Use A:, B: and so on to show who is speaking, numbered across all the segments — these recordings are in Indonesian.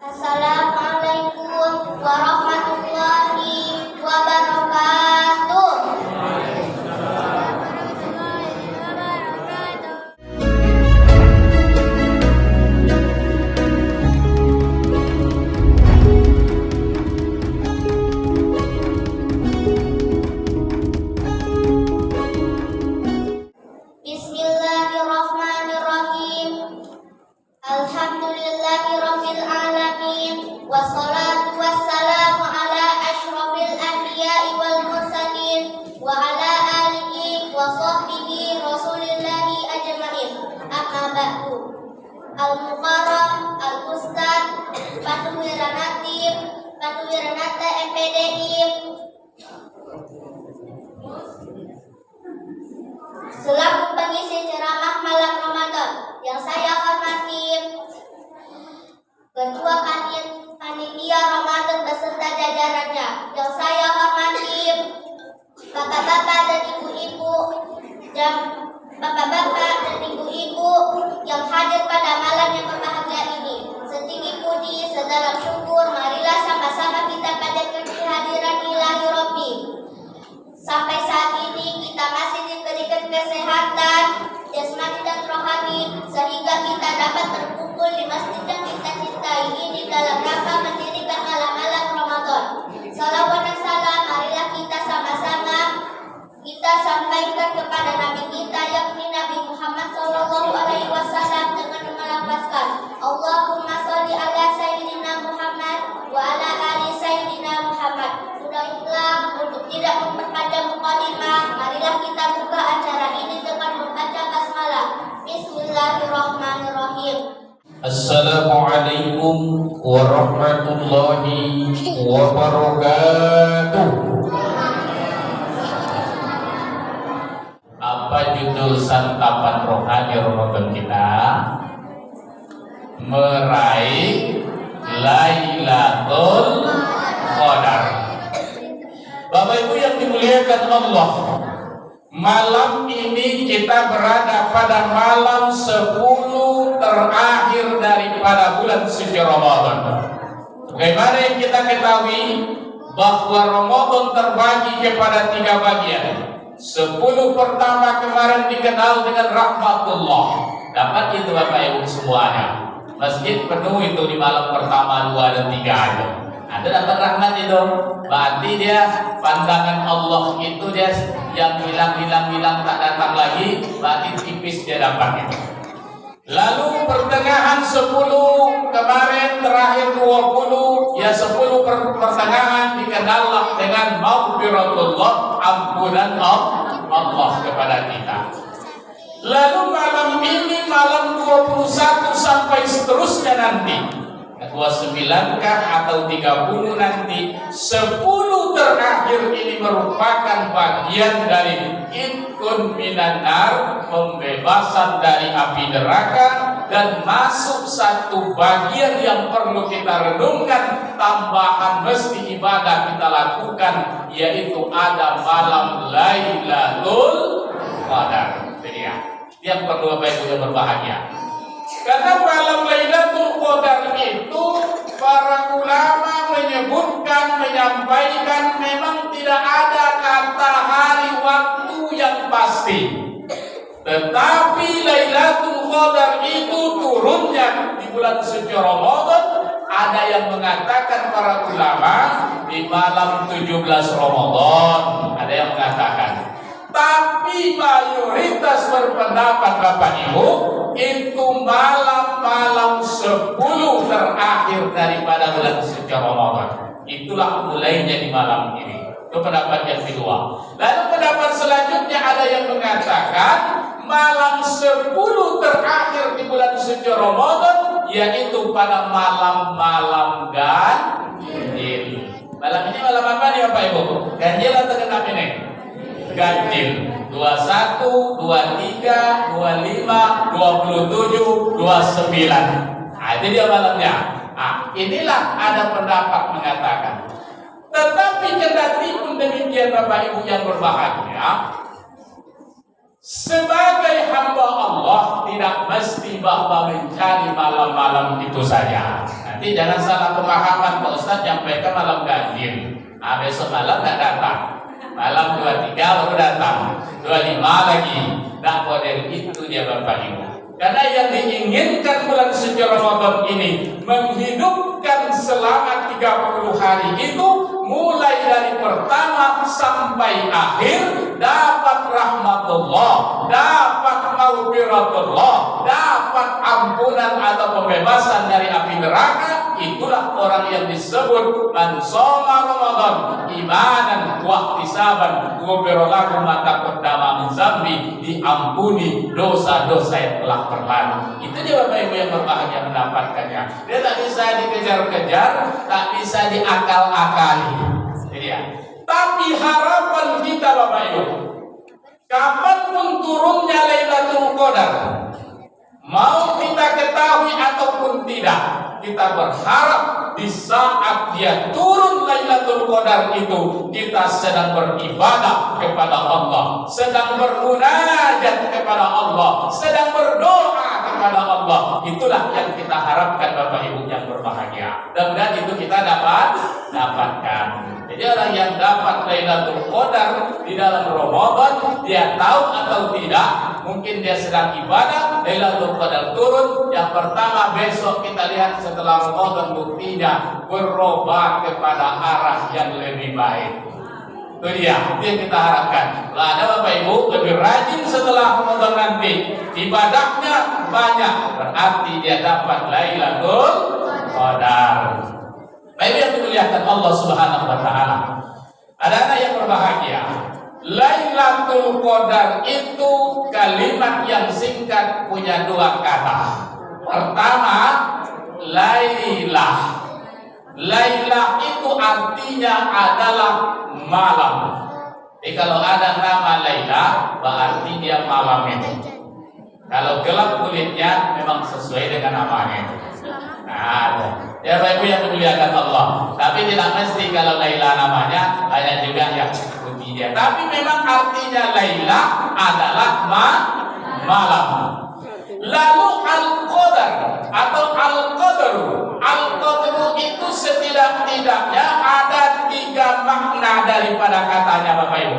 A: Assalamualaikum warahmatullahi wabarakatuh. Bismillahirrahmanirrahim. Alhamdulillahirabbil alamin. Wassalatu wassalamu ala asyrofil anbiya'i wal mursalin wa ala alihi wa sahbihi rasulillahi ajma'in. Amma ba'du. Al-Mukarram, Al-Ustaz Pandu Wiranata MPDI, selaku pengisi ceramah malam Ramadan yang saya hormati Ketua Panitia Ramadan beserta jajarannya, yang saya hormati Bapak-bapak dan ibu-ibu yang hadir pada malam yang berbahagia ini. Setinggi puji, sedalam syukur, marilah sama-sama kita panjatkan kehadiran Ilahi Rabbi. Sampai saat ini kita masih diberikan kesehatan jasmani dan rohani sehingga kita dapat berkumpul di masjid yang kita cintai ini dalam rangka mendirikan malam-malam Ramadan. Salawat dan salam marilah kita sama-sama kita sampaikan kepada Nabi kita yakni Nabi Muhammad SAW dengan melafazkan Allahumma sholli ala Sayyidina Muhammad wa ala ali Sayyidina Muhammad. Sudah untuk tidak memperpanjang mukadimah, marilah kita buka acara ini dengan membaca basmalah. Bismillahirrahmanirrahim.
B: Assalamualaikum warahmatullahi wabarakatuh. Apa judul santapan rohani Ramadan kita? Meraih Lailatul Qadar. Bapak Ibu yang dimuliakan Allah, malam ini kita berada pada malam 10 terakhir daripada bulan suci Ramadan. Bagaimana yang kita ketahui bahwa Ramadan terbagi kepada 3 bagian. 10 pertama kemarin dikenal dengan rahmatullah. Dapat itu Bapak Ibu semuanya. Masjid penuh itu di malam pertama, 2 dan 3 aja. Ada dapat rahmat itu, berarti dia pandangan Allah itu dia yang hilang tak datang lagi, berarti tipis dia dapat itu. Lalu pertengahan 10 kemarin terakhir 20, ya 10 pertengahan dikenallah dengan maghfiratullah, ampunan Allah kepada kita. Lalu malam ini malam 21 sampai seterusnya nanti 29 kah atau 30 nanti, 10 terakhir ini merupakan bagian dari itkun minan nar, pembebasan dari api neraka, dan masuk satu bagian yang perlu kita renungkan, tambahan mesti ibadah kita lakukan, yaitu ada malam Lailatul Qadar. Jadi ya, yang perlu Bapak Ibu yang berbahagia. Karena malam Lailatul Qadar itu para ulama menyebutkan, menyampaikan memang tidak ada kata hari waktu yang pasti. Tetapi Lailatul Qadar itu turunnya di bulan suci Ramadan. Ada yang mengatakan para ulama di malam 17 Ramadan, ada yang mengatakan. Tapi mayoritas berpendapat Bapak Ibu itu malam-malam 10 terakhir daripada bulan suci Ramadan. Itulah mulainya di malam ini. Itu pendapat yang kedua. Lalu pendapat selanjutnya ada yang mengatakan malam 10 terakhir di bulan suci Ramadan, yaitu pada malam-malam ganjil. Malam ini malam apa nih Bapak Ibu? Ganjil atau genap ini? Ganjil. 21, 23, 25, 27, 29. Nah, itu dia malamnya. Nah, inilah ada pendapat mengatakan. Tetapi kendati pun demikian Bapak Ibu yang berbahagia, sebagai hamba Allah tidak mesti bahwa mencari malam-malam itu saja. Nanti Nanti jangan salah pemahaman Pak Ustadz nyampaikan malam ganjil. Nah, besok malam nggak datang. Malam 23 baru datang. 25 lagi. Nah, model itu dia Bapak Ibu. Karena yang diinginkan bulan suci Ramadan ini menghidupkan selama 30 hari itu, mulai dari pertama sampai akhir, dapat rahmatullah, dapat maghfiratullah, dapat ampunan atau pembebasan dari api neraka. Itulah orang yang disebut man shoma Ramadan imanan wa ihtisaban ghufira lahu ma taqaddama min dzambi, diampuni dosa-dosa yang telah berlalu. Itu dia Bapak Ibu yang berbahagia mendapatkannya. Dia tak bisa dikejar-kejar, tak bisa diakal-akali. Jadi ya. Tapi harapan kita Bapak Ibu, kapanpun turunnya Lailatul Qadar, mau kita ketahui ataupun tidak, kita berharap di saat dia turun Lailatul Qadar itu, kita sedang beribadah kepada Allah, sedang bermunajat kepada Allah, sedang berdoa kepada Allah. Itulah yang kita harapkan Bapak Ibu yang berbahagia. Dan itu kita dapatkan. Jadi orang yang dapat Lailatul Qadar di dalam Ramadan, dia tahu atau tidak, mungkin dia sedang ibadah, Lailatul Qadar turun. Yang pertama besok kita lihat setelah Ramadan buktinya berubah kepada arah yang lebih baik. Itu dia, itu yang kita harapkan. Kalau ada Bapak Ibu lebih rajin setelah Ramadan nanti, ibadahnya banyak, berarti dia dapat Lailatul Qadar. Baik yang dimuliakan Allah Subhanahu wa taala. Ada anak yang berbahagia. Lailatul Qadar itu kalimat yang singkat, punya dua kata. Pertama, Lailah. Lailah itu artinya adalah malam. Jadi kalau ada nama Lailah, berarti dia malam itu. Kalau gelap kulitnya memang sesuai dengan namanya itu. Nah, ya Bapak Ibu yang dimuliakan Allah. Tapi tidak mesti kalau Laila namanya, hanya juga yang putih dia. Tapi memang artinya Laila adalah malam. Lalu Al-Qadar atau Al-Qadru. Al-Qadru itu setidak-tidaknya ada 3 makna daripada katanya Bapak Ibu.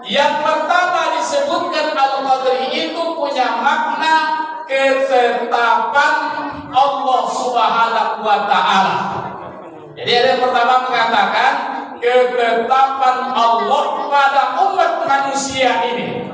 B: Yang pertama disebutkan Al-Qadri itu punya makna ketetapan Allah Subhanahu wa taala. Jadi ada yang pertama mengatakan ketetapan Allah pada umat manusia ini.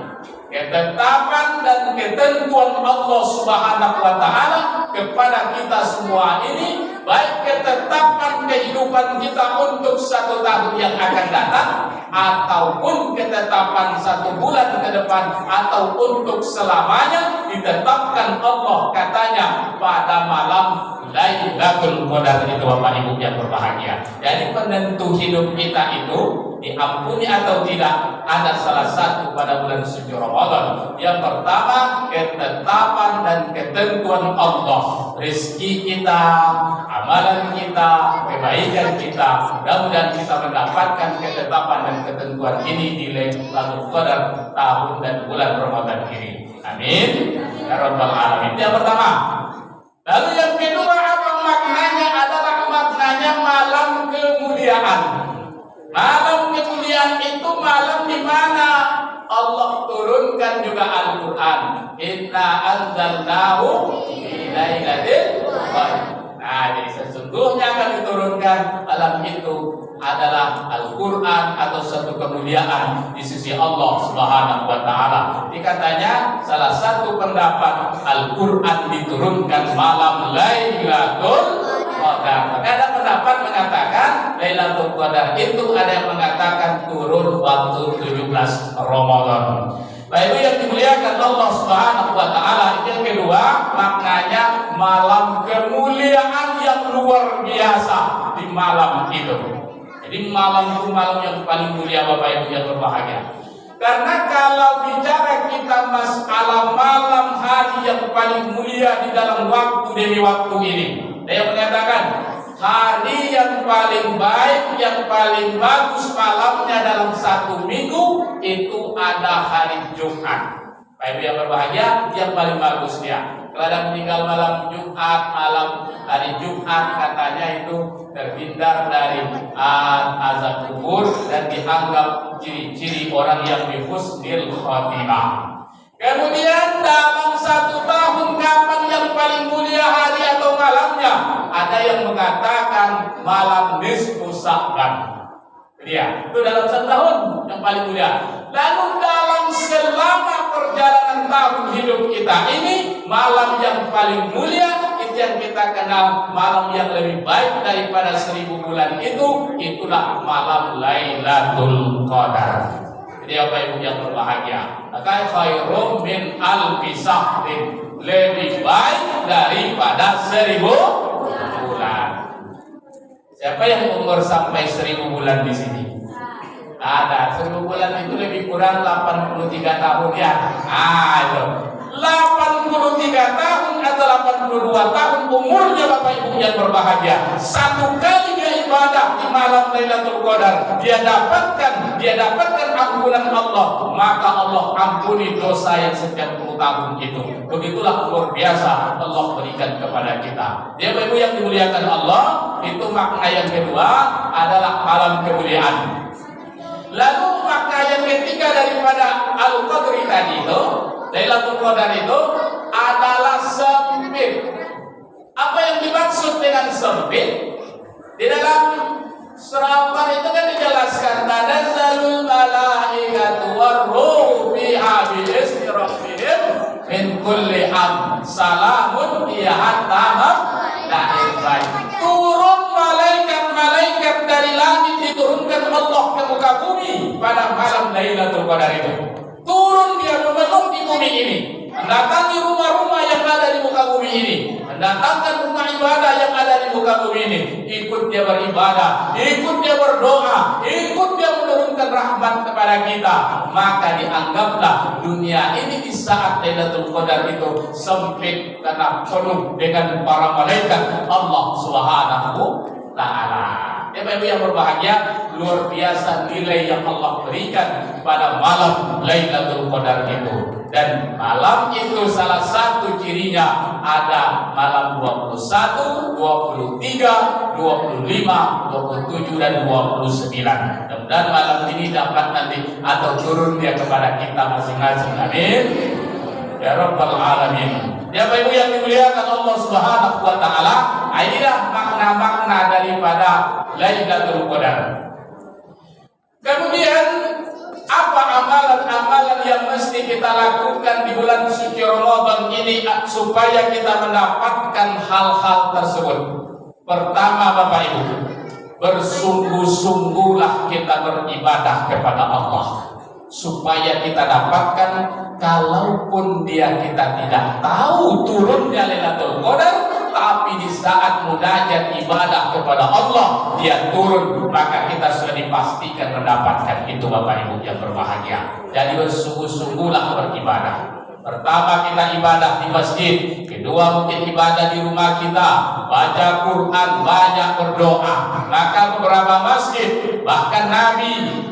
B: Ketetapan dan ketentuan Allah Subhanahu wa taala kepada kita semua ini, baik ketetapan kehidupan kita untuk 1 tahun yang akan datang, ataupun ketetapan 1 bulan ke depan, atau untuk selamanya, ditetapkan Allah katanya pada malam Lailatul Qadar itu Bapak Ibu yang berbahagia. Jadi penentu hidup kita itu diampuni atau tidak ada salah satu pada bulan suci Ramadan. Yang pertama, ketetapan dan ketentuan Allah. Rezeki kita, amalan kita, kebaikan kita, mudah-mudahan kita mendapatkan ketetapan dan ketentuan ini di Lailatul Qadar tahun dan bulan Ramadan ini. Amin ya rabbal alamin. Yang pertama. Lalu yang kedua, apa maknanya? Adalah maknanya malam kemuliaan. Malam kemuliaan itu malam di mana Allah turunkan juga Al-Quran. Inna anzalnahu fi lailatul qadar. Nah, jadi sesungguhnya akan diturunkan malam itu adalah Al-Quran atau satu kemuliaan di sisi Allah Subhanahu wa taala. Dikatanya salah satu pendapat Al-Quran diturunkan malam Lailatul Qadar. Ada pendapat mengatakan Lailatul Qadar itu, ada yang mengatakan turun waktu 17 Ramadan. Bapak Ibu yang dimuliakan Allah Subhanahu wa taala, yang kedua maknanya malam kemuliaan yang luar biasa di malam itu. Jadi malam itu malam yang paling mulia Bapak Ibu yang berbahagia. Karena kalau bicara kita masalah malam hari yang paling mulia di dalam waktu demi waktu ini, saya menyatakan hari yang paling baik, yang paling bagus malamnya dalam 1 minggu itu ada hari Jumat. Bapak Ibu yang berbahagia, yang paling bagus dia. Kalau meninggal malam Jumat, malam hari Jumat katanya itu terhindar dari azab kubur dan dianggap ciri-ciri orang yang bihusnil khotimah. Kemudian dalam 1 tahun kapan yang paling mulia hari atau malamnya? Ada yang mengatakan malam nisfu Sya'ban. Ya, itu dalam 1 tahun yang paling mulia. Lalu dalam selama perjalanan tahun hidup kita ini, malam yang paling mulia itu yang kita kenal malam yang lebih baik daripada 1000 bulan itulah malam Lailatul Qadar. Jadi apa ibu yang berbahagia, maka khairum min alfi syahrin, lebih baik daripada 1000 bulan. Siapa yang umur sampai 1000 bulan di sini? Ada. 1000 bulan itu lebih kurang 83 tahun ya. Itu 83 tahun atau 82 tahun umurnya Bapak Ibu yang berbahagia. 1 kali dia ibadah di malam Lailatul Qadar, dia dapatkan ampunan Allah, maka Allah ampuni dosa yang setiap 10 tahun itu. Begitulah luar biasa Allah berikan kepada kita. Dia Bapak Ibu yang dimuliakan Allah, itu makna yang kedua adalah malam kemuliaan. Lalu makna yang ketiga daripada Al-Qadri tadi itu, Lailatul Qadar itu adalah sempit. Apa yang dimaksud dengan sempit? Di dalam surah Al-Qadr itu kan dijelaskan tanazzalul malaikatu warruhu fiha bi'izni rabbihim min kulli am salamun hiya hatta matla'il. Turun malaikat dari langit, diturunkan Allah ke muka bumi pada malam Lailatul Qadar itu. Turun dia memenuhi bumi ini, mendatangi rumah-rumah yang ada di muka bumi ini, mendatangkan rumah ibadah yang ada di muka bumi ini. Ikut dia beribadah, ikut dia berdoa, ikut dia menurunkan rahmat kepada kita. Maka dianggaplah dunia ini di saat Lailatul Qadar itu sempit karena penuh dengan para malaikat Allah Subhanahu Ta'ala. Ya Bapak Ibu yang berbahagia, luar biasa nilai yang Allah berikan pada malam Lailatul Qadar itu. Dan malam itu salah satu cirinya ada malam 21, 23, 25, 27 dan 29. Mudah-mudahan malam ini dapat nanti atau turun dia kepada kita masing-masing. Amin. Ya Rabbal Alamin. Ya Bapak Ibu yang dimuliakan Allah Subhanahu wa Ta'ala, inilah makna-makna daripada Lailatul Qadar. Kemudian apa amalan-amalan yang mesti kita lakukan di bulan suci Ramadan ini supaya kita mendapatkan hal-hal tersebut? Pertama Bapak Ibu, bersungguh-sungguhlah kita beribadah kepada Allah supaya kita dapatkan. Kalaupun kita tidak tahu turunnya Lailatul Qadar, tapi di saat munajat ibadah kepada Allah dia turun, maka kita sudah dipastikan mendapatkan itu Bapak Ibu yang berbahagia. Jadi bersungguh-sungguhlah beribadah. Pertama kita ibadah di masjid, kedua mungkin ibadah di rumah kita, baca Quran, banyak berdoa. Maka beberapa masjid, bahkan Nabi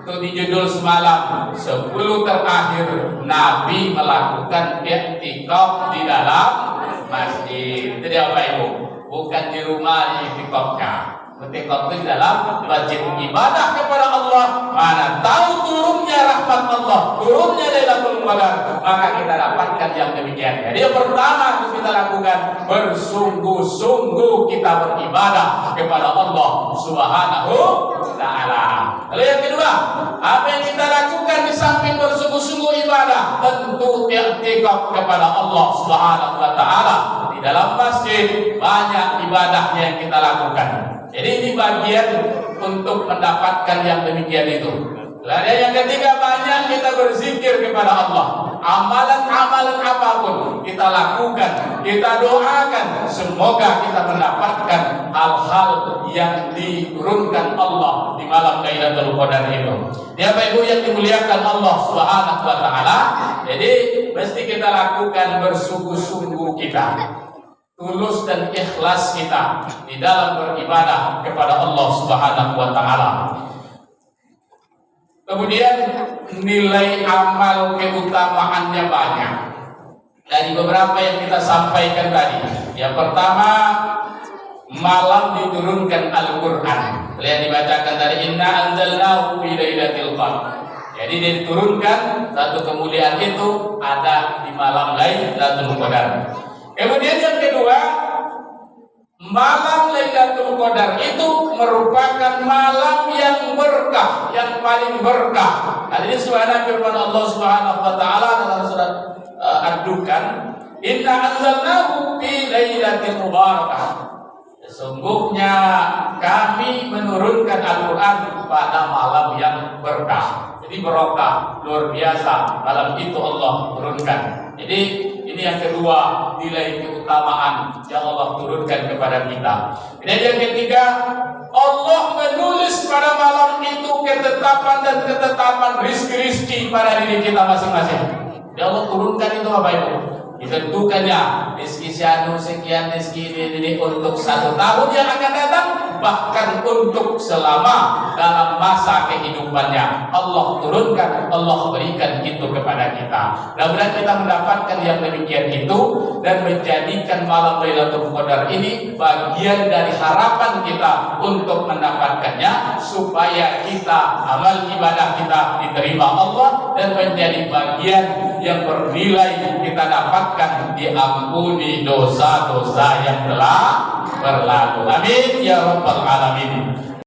B: itu di judul semalam 10 terakhir Nabi melakukan i'tikaf di dalam masjid. Itu dia Bapak Ibu, bukan di rumah i'tikafnya. I'tikaf itu di dalam masjid, ibadah kepada Allah. Mana tahu turunnya rahmat Allah, turunnya Lailatul Qadar, maka kita dapatkan yang demikian. Jadi yang pertama harus kita lakukan, bersungguh-sungguh kita beribadah kepada Allah Subhanahu Ta'ala. Lalu yang kedua, apa yang kita lakukan di samping bersungguh-sungguh ibadah? Tentu i'tikaf kepada Allah Subhanahu wa Ta'ala. Di dalam masjid banyak ibadahnya yang kita lakukan. Jadi ini bagian untuk mendapatkan yang demikian itu. Lalu yang ketiga, banyak kita berzikir kepada Allah. Amalan-amalan apapun kita lakukan, kita doakan, semoga kita mendapatkan hal-hal yang diturunkan Allah di malam Lailatul Qadar itu. Ya Bapak Ibu yang dimuliakan Allah Subhanahu wa Ta'ala, jadi mesti kita lakukan bersungguh-sungguh kita, tulus dan ikhlas kita di dalam beribadah kepada Allah Subhanahu wa Ta'ala. Kemudian nilai amal keutamaannya banyak. dari beberapa yang kita sampaikan tadi. Yang pertama, malam diturunkan Al-Quran. Yang dibacakan tadi, inna anzalnahu fi lailatul qadar. Jadi diturunkan, satu kemuliaan itu ada di malam Lailatul Qadar. Kemudian yang kedua, malam Lailatul Qadar itu merupakan malam yang berkah, yang paling berkah. Hal ini suara firman Allah Subhanahu wa taala dalam surat Ad-Dukhan, inna anzalnahu fi lailatin mubarakah. Sesungguhnya kami menurunkan Al-Quran pada malam yang berkah. Jadi berkah luar biasa malam itu Allah turunkan. Jadi ini yang kedua, nilai keutamaan yang Allah turunkan kepada kita. Dan yang ketiga, Allah menulis pada malam itu ketetapan dan ketetapan rizki-rizki pada diri kita masing-masing. Ya Allah turunkan itu apa itu? Ditentukannya rezeki sekian rezeki ini untuk 1 tahun yang akan datang, bahkan untuk selama dalam masa kehidupannya Allah turunkan, Allah berikan itu kepada kita. Mudah-mudahan kita mendapatkan yang demikian itu dan menjadikan malam Lailatul Qadar ini bagian dari harapan kita untuk mendapatkannya, supaya kita amal ibadah kita diterima Allah dan menjadi bagian yang bernilai kita dapatkan diampuni dosa-dosa yang telah berlalu. Amin ya rabbal alamin.